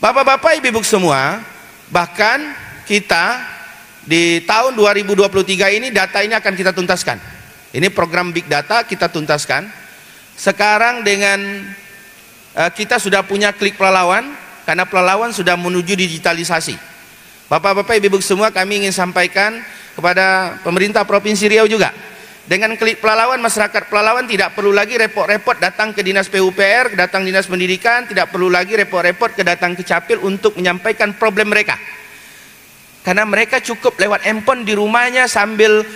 Bapak-bapak, ibu-ibu semua, bahkan kita di tahun 2023 ini data ini akan kita tuntaskan. Ini program Big Data kita tuntaskan. Sekarang dengan kita sudah punya Klik Pelalawan, karena Pelalawan sudah menuju digitalisasi. Bapak-bapak, ibu-ibu semua, kami ingin sampaikan kepada pemerintah Provinsi Riau juga. Dengan Klik Pelalawan, masyarakat Pelalawan tidak perlu lagi repot-repot datang ke Dinas PUPR, datang Dinas Pendidikan, tidak perlu lagi repot-repot datang ke Capil untuk menyampaikan problem mereka. Karena mereka cukup lewat handphone di rumahnya sambil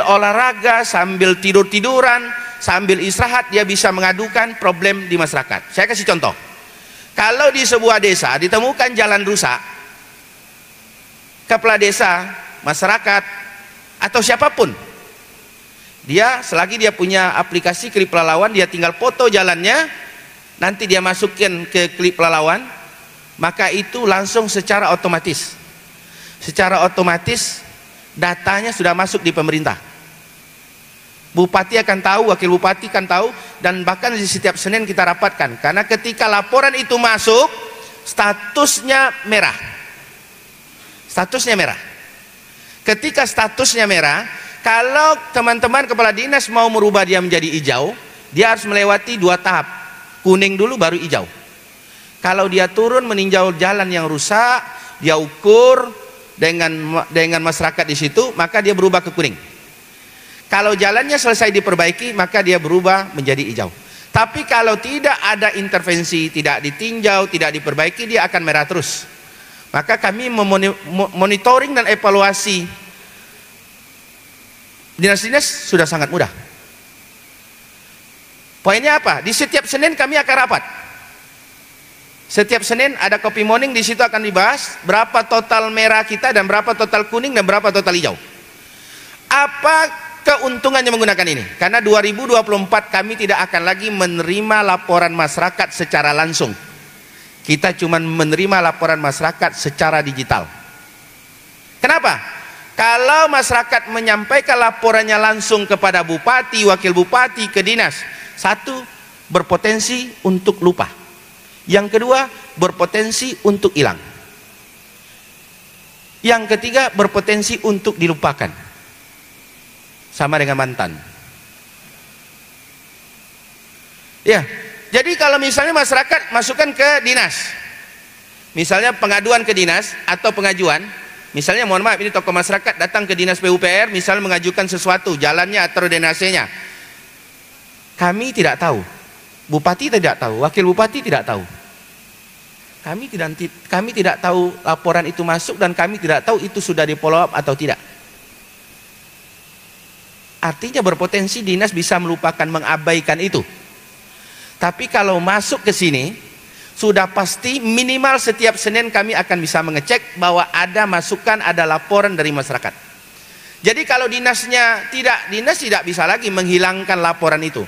olahraga, sambil tidur-tiduran, sambil istirahat, dia bisa mengadukan problem di masyarakat. Saya kasih contoh. Kalau di sebuah desa ditemukan jalan rusak, kepala desa, masyarakat, atau siapapun, dia selagi dia punya aplikasi Klik Pelalawan, dia tinggal foto jalannya, nanti dia masukin ke Klik Pelalawan, maka itu langsung secara otomatis datanya sudah masuk di pemerintah. Bupati akan tahu, wakil bupati akan tahu, dan bahkan di setiap Senin kita rapatkan, karena ketika laporan itu masuk, statusnya merah. Ketika statusnya merah, kalau teman-teman kepala dinas mau merubah dia menjadi hijau, dia harus melewati 2 tahap. Kuning dulu baru hijau. Kalau dia turun meninjau jalan yang rusak, dia ukur dengan masyarakat di situ, maka dia berubah ke kuning. Kalau jalannya selesai diperbaiki, maka dia berubah menjadi hijau. Tapi kalau tidak ada intervensi, tidak ditinjau, tidak diperbaiki, dia akan merah terus. Maka kami monitoring dan evaluasi dinas-dinas sudah sangat mudah. Poinnya apa? Di setiap Senin kami akan rapat. Setiap Senin ada copy morning, di situ akan dibahas berapa total merah kita dan berapa total kuning dan berapa total hijau. Apa keuntungannya menggunakan ini? Karena 2024 kami tidak akan lagi menerima laporan masyarakat secara langsung. Kita cuma menerima laporan masyarakat secara digital. Kenapa? Kalau masyarakat menyampaikan laporannya langsung kepada bupati, wakil bupati, ke dinas, satu, berpotensi untuk lupa. Yang kedua, berpotensi untuk hilang. Yang ketiga, berpotensi untuk dilupakan. Sama dengan mantan. Ya, jadi kalau misalnya masyarakat masukkan ke dinas, misalnya pengaduan ke dinas atau pengajuan, misalnya mohon maaf, ini tokoh masyarakat datang ke Dinas PUPR, misalnya mengajukan sesuatu, jalannya atau drainasenya, kami tidak tahu, bupati tidak tahu, wakil bupati tidak tahu, kami tidak tahu laporan itu masuk, dan kami tidak tahu itu sudah di follow up atau tidak. Artinya berpotensi dinas bisa melupakan, mengabaikan itu. Tapi kalau masuk ke sini, sudah pasti minimal setiap Senin kami akan bisa mengecek bahwa ada masukan, ada laporan dari masyarakat. Jadi kalau dinas tidak bisa lagi menghilangkan laporan itu.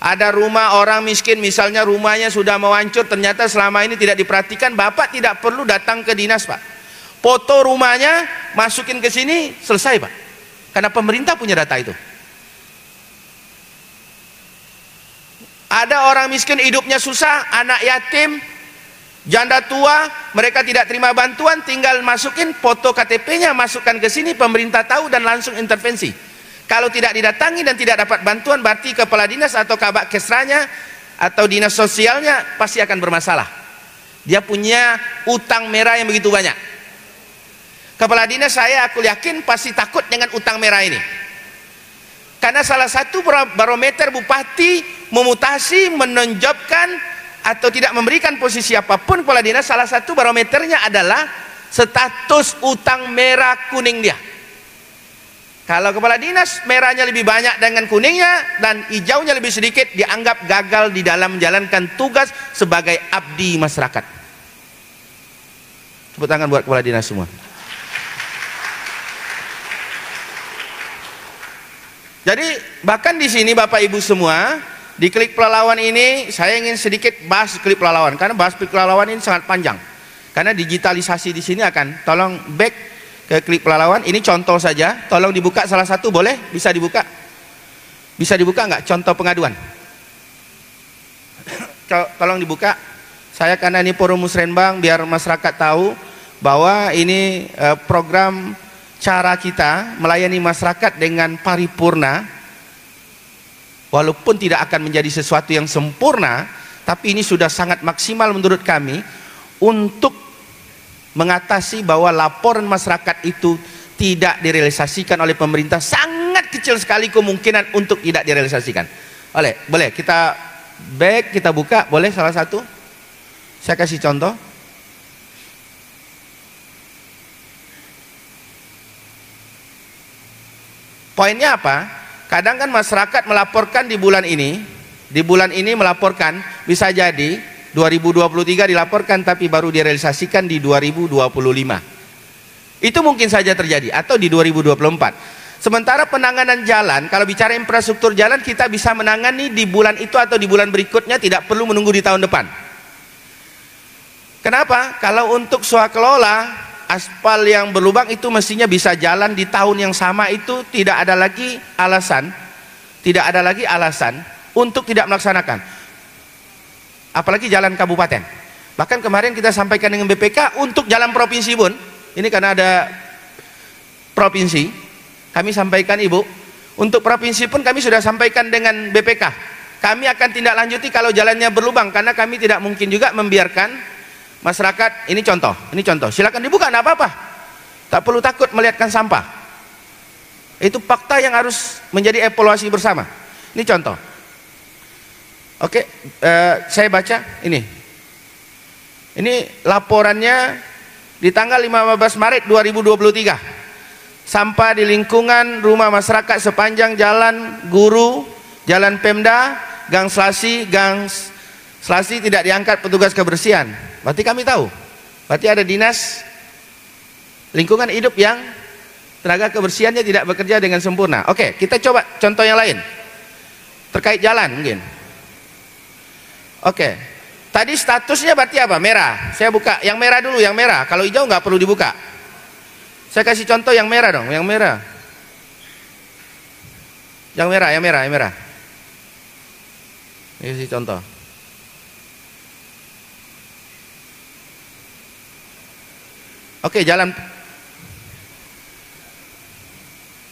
Ada rumah orang miskin, misalnya rumahnya sudah mau hancur, ternyata selama ini tidak diperhatikan, Bapak tidak perlu datang ke dinas, Pak. Foto rumahnya masukin ke sini, selesai, Pak. Karena pemerintah punya data itu. Ada orang miskin hidupnya susah, anak yatim, janda tua, mereka tidak terima bantuan, tinggal masukin foto KTP-nya, masukkan ke sini, pemerintah tahu dan langsung intervensi. Kalau tidak didatangi dan tidak dapat bantuan, berarti kepala dinas atau kabak kesranya atau dinas sosialnya pasti akan bermasalah. Dia punya utang merah yang begitu banyak. Kepala dinas aku yakin pasti takut dengan utang merah ini. Karena salah satu barometer bupati memutasi, menonjolkan atau tidak memberikan posisi apapun kepala dinas, salah satu barometernya adalah status utang merah kuning dia. Kalau kepala dinas merahnya lebih banyak dengan kuningnya dan hijaunya lebih sedikit, dianggap gagal di dalam menjalankan tugas sebagai abdi masyarakat. Tepuk tangan buat kepala dinas semua. Jadi bahkan di sini Bapak Ibu semua, di Klik Pelalawan ini saya ingin sedikit bahas Klik Pelalawan, karena bahas Klik Pelalawan ini sangat panjang. Karena digitalisasi di sini akan, tolong back ke Klik Pelalawan. Ini contoh saja, tolong dibuka salah satu, boleh? Bisa dibuka? Bisa dibuka nggak contoh pengaduan? Tolong dibuka Saya karena ini forum musrenbang, biar masyarakat tahu bahwa ini program cara kita melayani masyarakat dengan paripurna. Walaupun tidak akan menjadi sesuatu yang sempurna, tapi ini sudah sangat maksimal menurut kami untuk mengatasi bahwa laporan masyarakat itu tidak direalisasikan oleh pemerintah. Sangat kecil sekali kemungkinan untuk tidak direalisasikan. Boleh kita back, kita buka, boleh salah satu? Saya kasih contoh. Poinnya apa? Kadang kan masyarakat melaporkan di bulan ini melaporkan, bisa jadi 2023 dilaporkan tapi baru direalisasikan di 2025. Itu mungkin saja terjadi, atau di 2024. Sementara penanganan jalan, kalau bicara infrastruktur jalan, kita bisa menangani di bulan itu atau di bulan berikutnya, tidak perlu menunggu di tahun depan. Kenapa? Kalau untuk swakelola, aspal yang berlubang itu mestinya bisa jalan di tahun yang sama, itu tidak ada lagi alasan untuk tidak melaksanakan. Apalagi jalan kabupaten. Bahkan kemarin kita sampaikan dengan BPK untuk jalan provinsi pun, ini karena ada provinsi, kami sampaikan Ibu, untuk provinsi pun kami sudah sampaikan dengan BPK. Kami akan tindak lanjuti kalau jalannya berlubang, karena kami tidak mungkin juga membiarkan masyarakat. Ini contoh, silakan dibuka, tidak apa-apa, tak perlu takut melihatkan sampah. Itu fakta yang harus menjadi evaluasi bersama. Ini contoh. Oke, saya baca ini laporannya di tanggal 15 Maret 2023. Sampah di lingkungan rumah masyarakat sepanjang jalan Guru, jalan Pemda, gang Selasi tidak diangkat petugas kebersihan. Berarti kami tahu, berarti ada dinas lingkungan hidup yang tenaga kebersihannya tidak bekerja dengan sempurna. Oke, kita coba contoh yang lain terkait jalan mungkin. Oke, tadi statusnya berarti apa? Merah. Saya buka yang merah dulu, yang merah. Kalau hijau nggak perlu dibuka. Saya kasih contoh yang merah dong, yang merah. Yang merah. Ini kasih contoh. Oke, jalan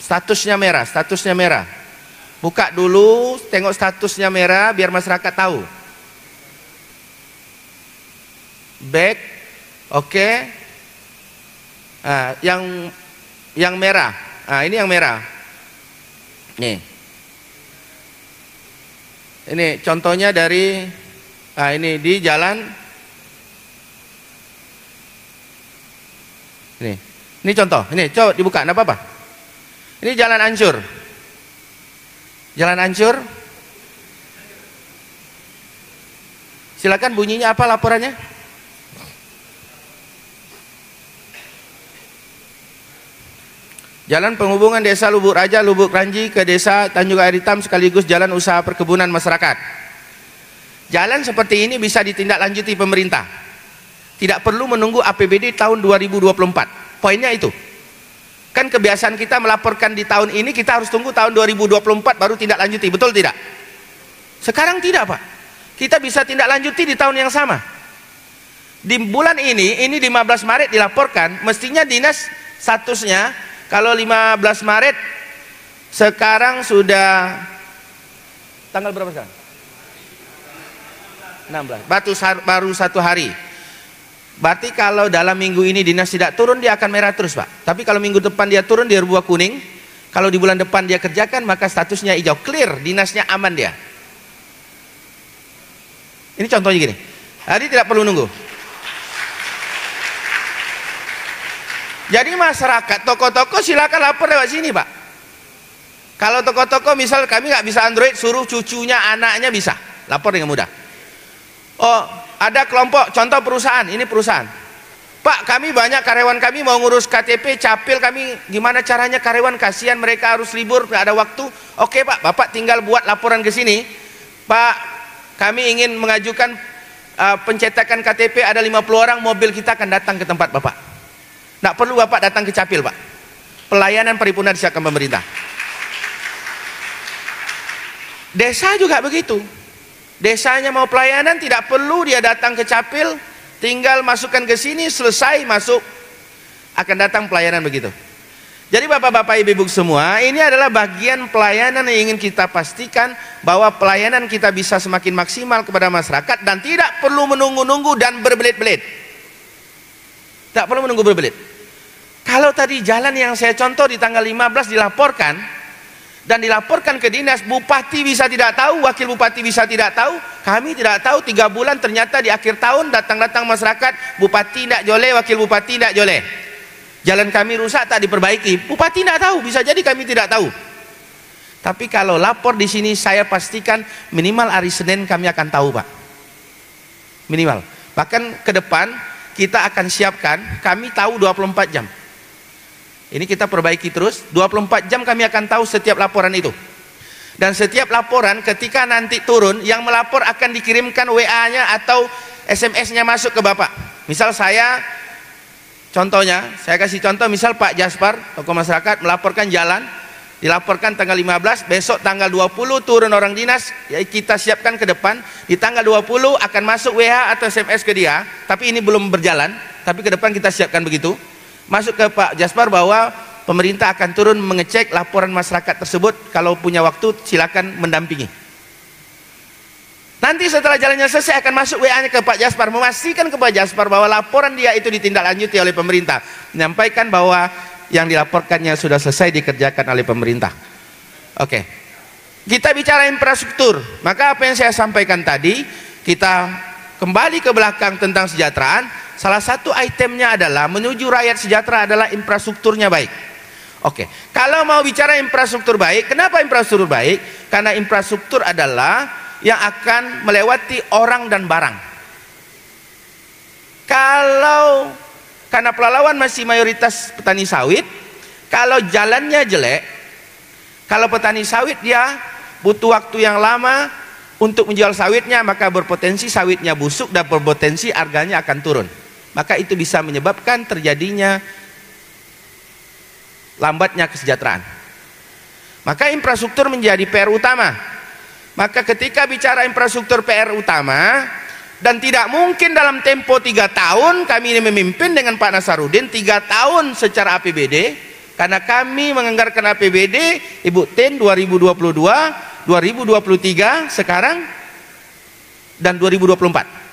statusnya merah. Buka dulu, tengok statusnya merah biar masyarakat tahu. Back, oke. Yang merah. Ini yang merah. Nih. Ini contohnya dari ini di jalan. Ini contoh. Ini coba dibuka, enggak apa-apa. Ini jalan hancur. Silakan, bunyinya apa laporannya? Jalan penghubungan desa Lubuk Raja, Lubuk Ranji ke desa Tanjung Air Hitam sekaligus jalan usaha perkebunan masyarakat. Jalan seperti ini bisa ditindaklanjuti pemerintah. Tidak perlu menunggu APBD tahun 2024. Poinnya itu. Kan kebiasaan kita melaporkan di tahun ini, kita harus tunggu tahun 2024 baru tindak lanjuti, betul tidak? Sekarang tidak, Pak. Kita bisa tindak lanjuti di tahun yang sama. Di bulan ini 15 Maret dilaporkan, mestinya dinas statusnya kalau 15 Maret sekarang sudah tanggal berapa sekarang? 16. Baru 1 hari. Berarti kalau dalam minggu ini dinas tidak turun, dia akan merah terus, Pak. Tapi kalau minggu depan dia turun, dia berubah kuning. Kalau di bulan depan dia kerjakan, maka statusnya hijau, clear, dinasnya aman dia. Ini contohnya gini. Jadi tidak perlu nunggu. Jadi masyarakat, toko-toko silakan lapor lewat sini, Pak. Kalau toko-toko misal kami nggak bisa Android, suruh cucunya, anaknya bisa lapor dengan mudah. Oh, ada kelompok, contoh perusahaan, ini perusahaan. Pak, kami banyak karyawan kami mau ngurus KTP, capil kami, gimana caranya karyawan, kasihan mereka harus libur, nggak ada waktu. Oke Pak, Bapak tinggal buat laporan ke sini. Pak, kami ingin mengajukan pencetakan KTP, ada 50 orang, mobil kita akan datang ke tempat Bapak. Nggak perlu Bapak datang ke capil, Pak. Pelayanan paripurna disiapkan pemerintah. Desa juga begitu. Desanya mau pelayanan tidak perlu dia datang ke Capil, tinggal masukkan ke sini, selesai masuk, akan datang pelayanan begitu. Jadi bapak-bapak ibu-ibu semua, ini adalah bagian pelayanan yang ingin kita pastikan bahwa pelayanan kita bisa semakin maksimal kepada masyarakat dan tidak perlu menunggu-nunggu dan berbelit-belit. Tidak perlu menunggu berbelit. Kalau tadi jalan yang saya contoh di tanggal 15 dilaporkan dan dilaporkan ke dinas, bupati bisa tidak tahu, wakil bupati bisa tidak tahu, kami tidak tahu. 3 bulan ternyata di akhir tahun datang-datang masyarakat, bupati tidak joleh, wakil bupati tidak joleh. Jalan kami rusak tak diperbaiki, bupati tidak tahu, bisa jadi kami tidak tahu. Tapi kalau lapor di sini, saya pastikan minimal hari Senin kami akan tahu, Pak. Minimal. Bahkan ke depan kita akan siapkan, kami tahu 24 jam. Ini kita perbaiki terus, 24 jam kami akan tahu setiap laporan itu. Dan setiap laporan ketika nanti turun, yang melapor akan dikirimkan WA-nya atau SMS-nya masuk ke Bapak. Misal saya, contohnya, saya kasih contoh, misal Pak Jaspar, tokoh masyarakat, melaporkan jalan, dilaporkan tanggal 15, besok tanggal 20 turun orang dinas, ya kita siapkan ke depan, di tanggal 20 akan masuk WA atau SMS ke dia, tapi ini belum berjalan, tapi ke depan kita siapkan begitu, masuk ke Pak Jaspar bahwa pemerintah akan turun mengecek laporan masyarakat tersebut, kalau punya waktu silakan mendampingi. Nanti setelah jalannya selesai akan masuk WA-nya ke Pak Jaspar, memastikan ke Pak Jaspar bahwa laporan dia itu ditindaklanjuti oleh pemerintah, menyampaikan bahwa yang dilaporkannya sudah selesai dikerjakan oleh pemerintah. Oke, kita bicara infrastruktur, maka apa yang saya sampaikan tadi, kita kembali ke belakang tentang kesejahteraan. Salah satu itemnya adalah menuju rakyat sejahtera adalah infrastrukturnya baik. Oke, kalau mau bicara infrastruktur baik, kenapa infrastruktur baik? Karena infrastruktur adalah yang akan melewati orang dan barang. Kalau karena Pelalawan masih mayoritas petani sawit, kalau jalannya jelek, kalau petani sawit dia butuh waktu yang lama untuk menjual sawitnya, maka berpotensi sawitnya busuk dan berpotensi harganya akan turun. Maka itu bisa menyebabkan terjadinya lambatnya kesejahteraan. Maka infrastruktur menjadi PR utama. Maka ketika bicara infrastruktur PR utama, dan tidak mungkin dalam tempo 3 tahun kami ini memimpin dengan Pak Nasarudin 3 tahun secara APBD, karena kami menganggarkan APBD Ibu Tin 2022, 2023 sekarang dan 2024.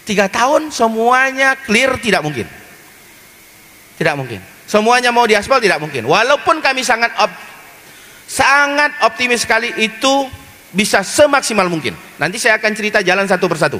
3 tahun semuanya clear tidak mungkin. Tidak mungkin. Semuanya mau diaspal tidak mungkin. Walaupun kami sangat optimis sekali itu bisa semaksimal mungkin. Nanti saya akan cerita jalan satu persatu.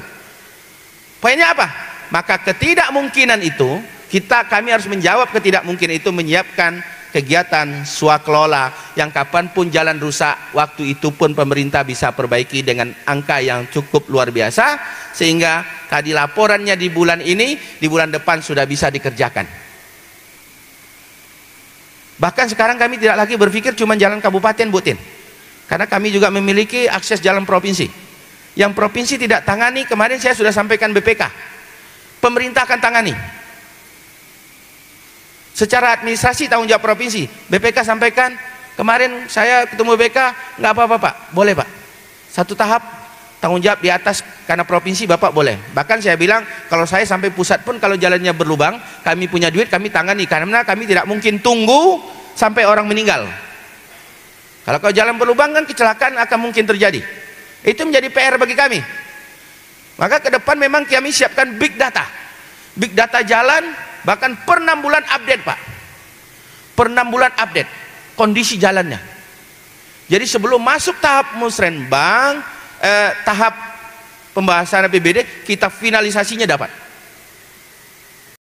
Poinnya apa? Maka ketidakmungkinan itu, kami harus menjawab ketidakmungkinan itu, menyiapkan kegiatan swakelola yang kapanpun jalan rusak, waktu itu pun pemerintah bisa perbaiki dengan angka yang cukup luar biasa, sehingga tadi laporannya di bulan ini, di bulan depan sudah bisa dikerjakan. Bahkan sekarang kami tidak lagi berpikir cuma jalan kabupaten, Bu Tin. Karena kami juga memiliki akses jalan provinsi. Yang provinsi tidak tangani, kemarin saya sudah sampaikan BPK. Pemerintah akan tangani. Secara administrasi tanggung jawab provinsi. BPK sampaikan, kemarin saya ketemu BPK, nggak apa-apa Pak, boleh Pak. Satu tahap tanggung jawab di atas karena provinsi Bapak boleh. Bahkan saya bilang, kalau saya sampai pusat pun kalau jalannya berlubang, kami punya duit, kami tangani. Karena kami tidak mungkin tunggu sampai orang meninggal. Kalau jalan berlubang kan kecelakaan akan mungkin terjadi. Itu menjadi PR bagi kami. Maka ke depan memang kami siapkan big data. Big data jalan, bahkan per 6 bulan update Pak. Per 6 bulan update kondisi jalannya. Jadi sebelum masuk tahap musrenbang, tahap pembahasan APBD, kita finalisasinya dapat.